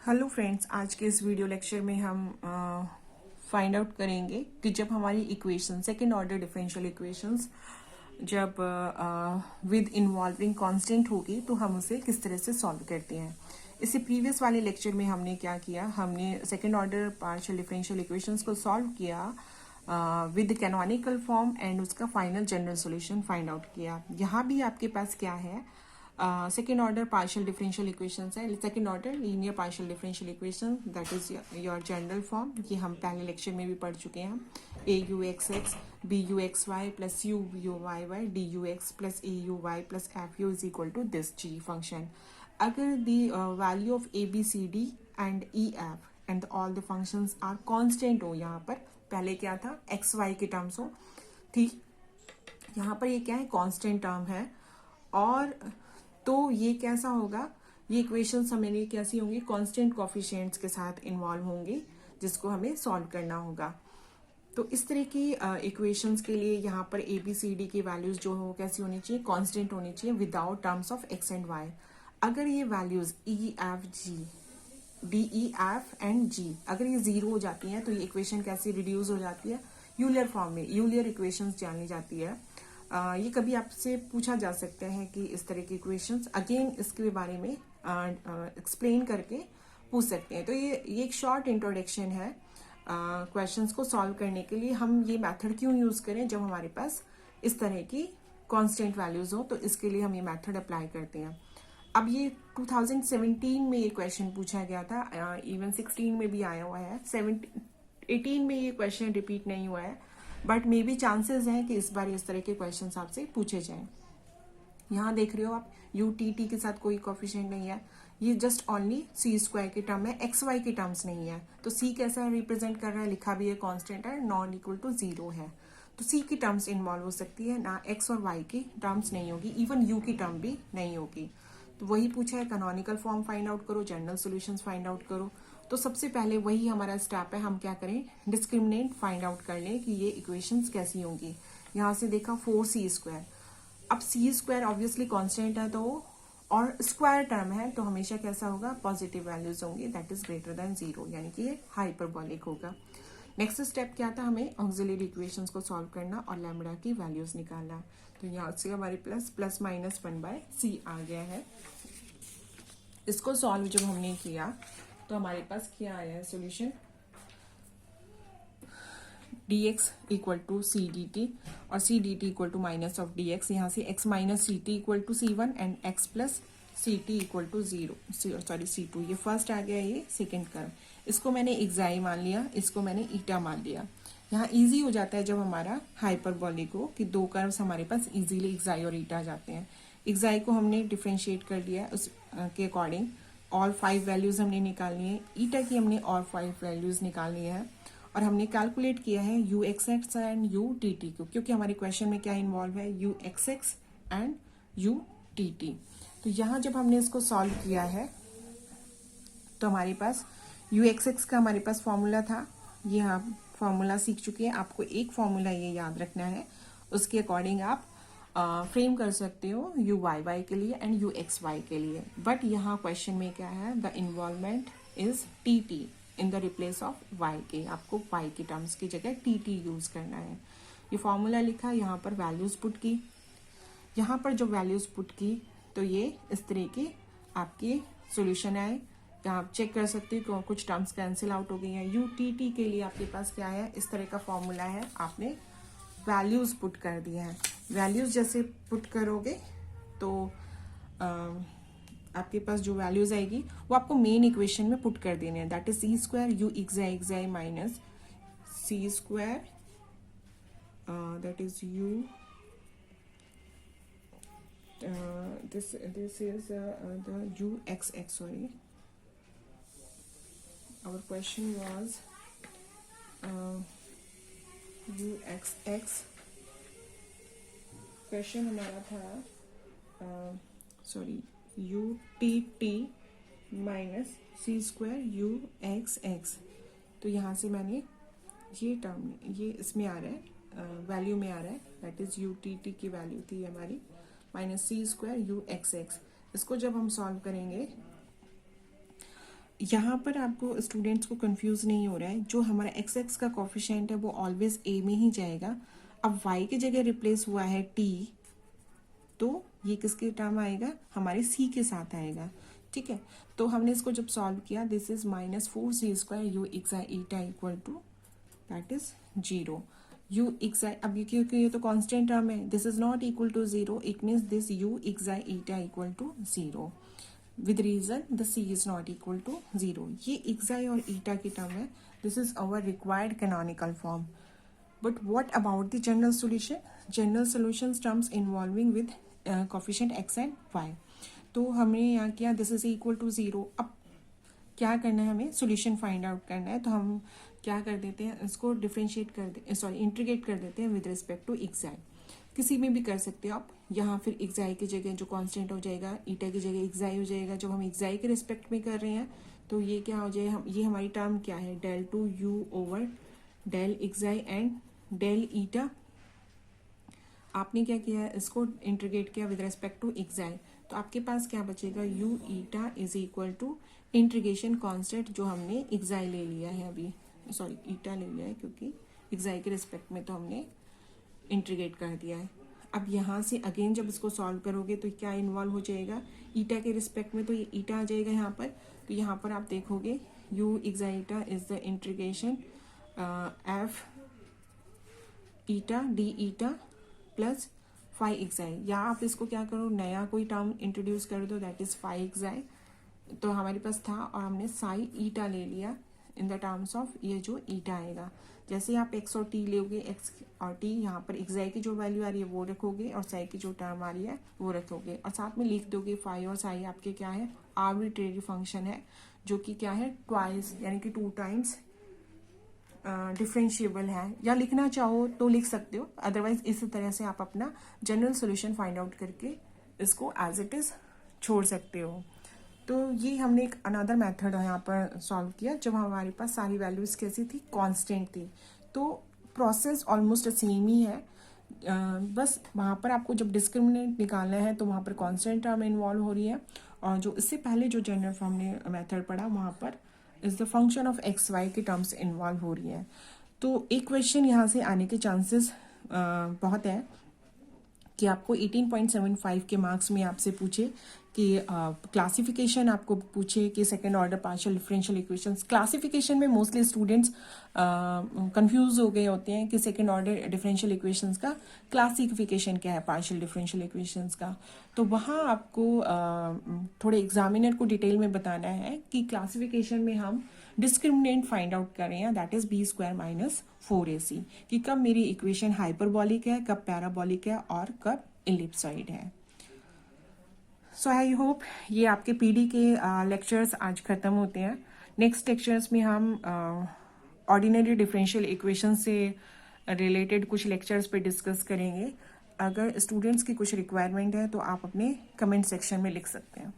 Hello friends, आज के इस वीडियो लेक्चर में हम फाइंड आउट करेंगे कि जब हमारी equation second order differential equations जब विद इन्वॉल्विंग कांस्टेंट होगी तो हम उसे किस तरह से सॉल्व करते हैं। इससे प्रीवियस वाले लेक्चर में हमने क्या किया, हमने second order partial differential equations को सॉल्व किया विद कैनोनिकल फॉर्म एंड उसका final general solution find out किया। यहाँ भी आपके पास क्या है, second order partial differential equations है, second order linear partial differential equation, that is your general form. ये हम पहले लेक्चर में भी पढ़ चुके हैं। A U X X B U X Y plus U U Y Y D you x plus A U Y plus F U is equal to this G function. अगर the value of A B C D and E F and all the functions are constant हो, यहाँ पर पहले क्या था x Y के terms हो, ठीक, यहाँ पर ये क्या है कांस्टेंट टर्म है। और तो ये कैसा होगा, ये इक्वेशंस हमें कैसी होंगी, कांस्टेंट कोफिशिएंट्स के साथ इन्वॉल्व होंगी जिसको हमें सॉल्व करना होगा। तो इस तरह की इक्वेशंस के लिए यहाँ पर ए बी सी डी की वैल्यूज जो हो कैसी होनी चाहिए, कांस्टेंट होनी चाहिए without terms of X and Y. अगर ये values E F G D E F and G अगर ये जीरो हो जाती हैं तो ये इक्वेशन कैसी रिड्यूस हो जाती है, यूलियर फॉर्म में, यूलियर इक्वेशंस जानी जाती है। ये कभी आपसे पूछा जा सकता है कि इस तरह की इक्वेशंस, अगेन इसके बारे में एक्सप्लेन करके पूछ सकते हैं। तो ये एक शॉर्ट इंट्रोडक्शन है क्वेश्चंस को सॉल्व करने के लिए। हम ये मेथड क्यों यूज करें जब हमारे पास इस तरह की कांस्टेंट वैल्यूज हो, तो इसके लिए हम ये मेथड अप्लाई करते हैं। अब ये 2017 में ये क्वेश्चन पूछा गया था, इवन 16 में भी आया हुआ है, 18 में ये क्वेश्चन रिपीट नहीं हुआ है, बट मे बी चांसेस हैं कि इस बार इस तरह के क्वेश्चन आपसे पूछे जाएं। यहाँ देख रहे हो आप, यू टी टी के साथ कोई कोफिशिएंट नहीं है, ये जस्ट ओनली सी स्क्वायर के टर्म है, एक्स वाई के टर्म्स नहीं है। तो सी कैसा रिप्रेजेंट कर रहा है, लिखा भी है कांस्टेंट है, नॉन इक्वल टू जीरो है, तो सी की टर्म्स इन्वॉल्व हो सकती है, ना एक्स और वाई की टर्म्स नहीं होगी, इवन यू की टर्म भी नहीं होगी। तो वही पूछा है, कैनोनिकल फॉर्म फाइंड आउट करो, जनरल सॉल्यूशंस फाइंड आउट करो। तो सबसे पहले वही हमारा स्टेप है, हम क्या करें, डिस्क्रिमिनेंट फाइंड आउट कर लें कि ये इक्वेशंस कैसी होंगी। यहाँ से देखा 4c², अब c² ऑब्वियसली कांस्टेंट है तो, और स्क्वायर टर्म है तो हमेशा कैसा होगा, पॉजिटिव वैल्यूज होंगी, that is greater than zero, यानी कि ये हाइपरबोलिक होगा। नेक्स्ट स्टेप क्या था, हमें ऑक्सिलरी इक्वेशंस को सॉल्व करना और लैम्बडा की वैल्यूज निकालना। तो यहाँ से हमारे प्लस माइनस 1/c आ गया है। इसको सॉल्व जब हमने किया तो हमारे पास क्या आया है solution, dx equal to C D T और C D T equal to minus of dx, यहाँ से x minus C T equal to c1 and x plus C T equal to zero, sorry c2, ये first आ गया, ये second curve. इसको मैंने एक्साई मान लिया, इसको मैंने ईटा मान लिया। यहाँ इजी हो जाता है जब हमारा हाइपरबोलिक हो कि दो कर्व्स हमारे पास इजीली एक्साई और ईटा आ जाते हैं। एक्साई को हमने डिफ्रेंशिएट कर लिया, उस के अकॉर्डिंग ऑल 5 वैल्यूज हमने निकालनी है, ईटा की हमने और 5 वैल्यूज निकालनी है, और हमने कैलकुलेट किया है you X x and U T T को, क्योंकि हमारे क्वेश्चन में क्या इन्वॉल्व है, you X x and U T T. तो यहाँ जब हमने इसको सॉल्व किया है तो हमारे पास यू एक्स एक्स का हमारे पास फॉर्मूला था, ये आप फॉर्मूला सीख चुके हैं, आपको एक फॉर्मूला ये याद रखना है, उसके अकॉर्डिंग आप फ्रेम कर सकते हो यू वाई वाई के लिए एंड यू एक्स वाई के लिए। बट यहाँ क्वेश्चन में क्या है, the involvement is T T in the replace of Y के, आपको वाई की टर्म्स की जगह टी टी यूज करना है। ये फॉर्मूला लिखा, यहाँ पर वैल्यूज पुट की, यहाँ पर जो वैल्यूज पुट की तो ये इस तरह की आपकी सॉल्यूशन आए। यहाँ आप चेक कर सकते हो कुछ टर्म्स कैंसिल आउट हो गई हैं। यू टी टी के लिए आपके पास क्या है, इस तरह का फॉर्मूला है, आपने वैल्यूज पुट कर दिया है। वैल्यूज जैसे पुट करोगे तो आपके पास जो वैल्यूज आएगी वो आपको मेन इक्वेशन में पुट कर देने हैं, that is c² you एक्साई minus c², that is you, this is the u x x, sorry, our question was u x x, question हमारा था sorry u t t minus c² u x x। तो यहाँ से मैंने ये term, ये इसमें आ रहा है, वैल्यू में आ रहा है, that is u t t की वैल्यू थी हमारी minus c² u x x। इसको जब हम सॉल्व करेंगे यहाँ पर आपको स्टूडेंट्स को कंफ्यूज नहीं हो रहा है, जो हमारा एक्स एक्स का कोफिशिएंट है वो ऑलवेज ए में ही जाएगा। अब वाई की जगह रिप्लेस हुआ है टी, तो ये किसके टर्म आएगा, हमारे सी के साथ आएगा। ठीक है, तो हमने इसको जब सॉल्व किया, this is -4c² U X I eta equal to that is 0। U X I, अब ये क्योंकि ये तो कांस्टेंट टर्म है, this is not equal to 0, it means this U X I eta equal to 0 with reason the c is not equal to 0। ये xi और eta की term है, this is our required canonical form। but what about the general solution? general solutions terms involving with coefficient x and y। तो हमने यहाँ किया this is equal to 0। अब क्या करना है, हमें सोल्यूशन फाइंड आउट करना है, तो हम क्या कर देते हैं, इसको डिफ्रेंशिएट कर दे, सॉरी इंटीग्रेट कर देते हैं विद रिस्पेक्ट टू xi। किसी में भी कर सकते हो आप, यहाँ फिर xi की जगह जो कांस्टेंट हो जाएगा, ईटा की जगह xi हो जाएगा। जब हम xi के रिस्पेक्ट में कर रहे हैं तो ये क्या हो जाएगा, ये हमारी टर्म क्या है, del 2u over del xi and del ईटा। आपने क्या किया, इसको इंटीग्रेट किया विद रिस्पेक्ट टू xi, तो आपके पास क्या बचेगा, u eta is equal to integration constant जो हमने xi ले लिया है अभी, सॉरी ईटा ले लिया है क्योंकि xi के रिस्पेक्ट में तो हमने इंटीग्रेट कर दिया है। अब यहाँ से अगेन जब इसको सॉल्व करोगे तो क्या इन्वॉल्व हो जाएगा, ईटा के रिस्पेक्ट में, तो ये ईटा आ जाएगा यहाँ पर। तो यहाँ पर आप देखोगे U X I eta is the integration F eta D eta plus five X I, या आप इसको क्या करो, नया कोई टर्म इंट्रोड्यूस कर दो, दैट इज फाइव एक्स आई। तो हमारे पास था और हमने साई ईटा ले लिया इन द टर्म्स ऑफ ये जो ईटा आएगा। जैसे आप एक्स और टी लोगे, एक्स और टी, यहाँ पर एक्स आई की जो वैल्यू आ रही है वो रखोगे और साई की जो टर्म आ रही है वो रखोगे, और साथ में लिख दोगे फाई और साई आपके क्या है, आर्बिट्रेरी फंक्शन है, जो कि क्या है, ट्वाइस यानी कि 2 टाइम्स डिफरेंशिएबल है। या लिखना चाहो तो लिख सकते हो, अदरवाइज इस तरह से आप अपना जनरल सोल्यूशन फाइंड आउट करके इसको एज इट इज छोड़ सकते हो। तो ये हमने एक अनदर मेथड यहाँ पर सॉल्व किया जब हमारे पास सारी वैल्यूज कैसी थी, कांस्टेंट थी। तो प्रोसेस ऑलमोस्ट सेम ही है, बस वहाँ पर आपको जब डिस्क्रिमिनेंट निकालना है तो वहाँ पर कांस्टेंट टर्म इन्वॉल्व हो रही है, और जो इससे पहले जो जनरल फॉर्म ने मेथड पढ़ा वहाँ पर is the function of X Y की टर्म्स इन्वॉल्व हो रही है। तो एक क्वेश्चन यहाँ से आने के चांसेस बहुत है कि आपको 18.75 के मार्क्स में आपसे पूछे कि क्लासिफिकेशन आपको पूछे कि second order partial differential equations. Classification में मोस्टली स्टूडेंट्स कंफ्यूज हो गए होते हैं कि सेकेंड ऑर्डर डिफरेंशियल इक्वेशंस का क्लासिफिकेशन क्या है पार्शियल डिफरेंशियल इक्वेशंस का। तो वहाँ आपको थोड़े एग्जामिनर को डिटेल में बताना है कि क्लासिफिकेशन में हम डिस्क्रिमिनेंट फाइंड आउट कर रहे हैं, दैट इज b² - 4ac, कि कब मेरी इक्वेशन हाइपरबॉलिक है, कब पैराबॉलिक है और कब इलिप्सॉइड है। सो आई होप ये आपके पीडी के लेक्चर्स आज खत्म होते हैं। नेक्स्ट लेक्चर्स में हम ऑर्डिनरी डिफरेंशियल इक्वेशन से रिलेटेड कुछ लेक्चर्स पे डिस्कस करेंगे। अगर स्टूडेंट्स की कुछ रिक्वायरमेंट है तो आप अपने कमेंट सेक्शन में लिख सकते हैं।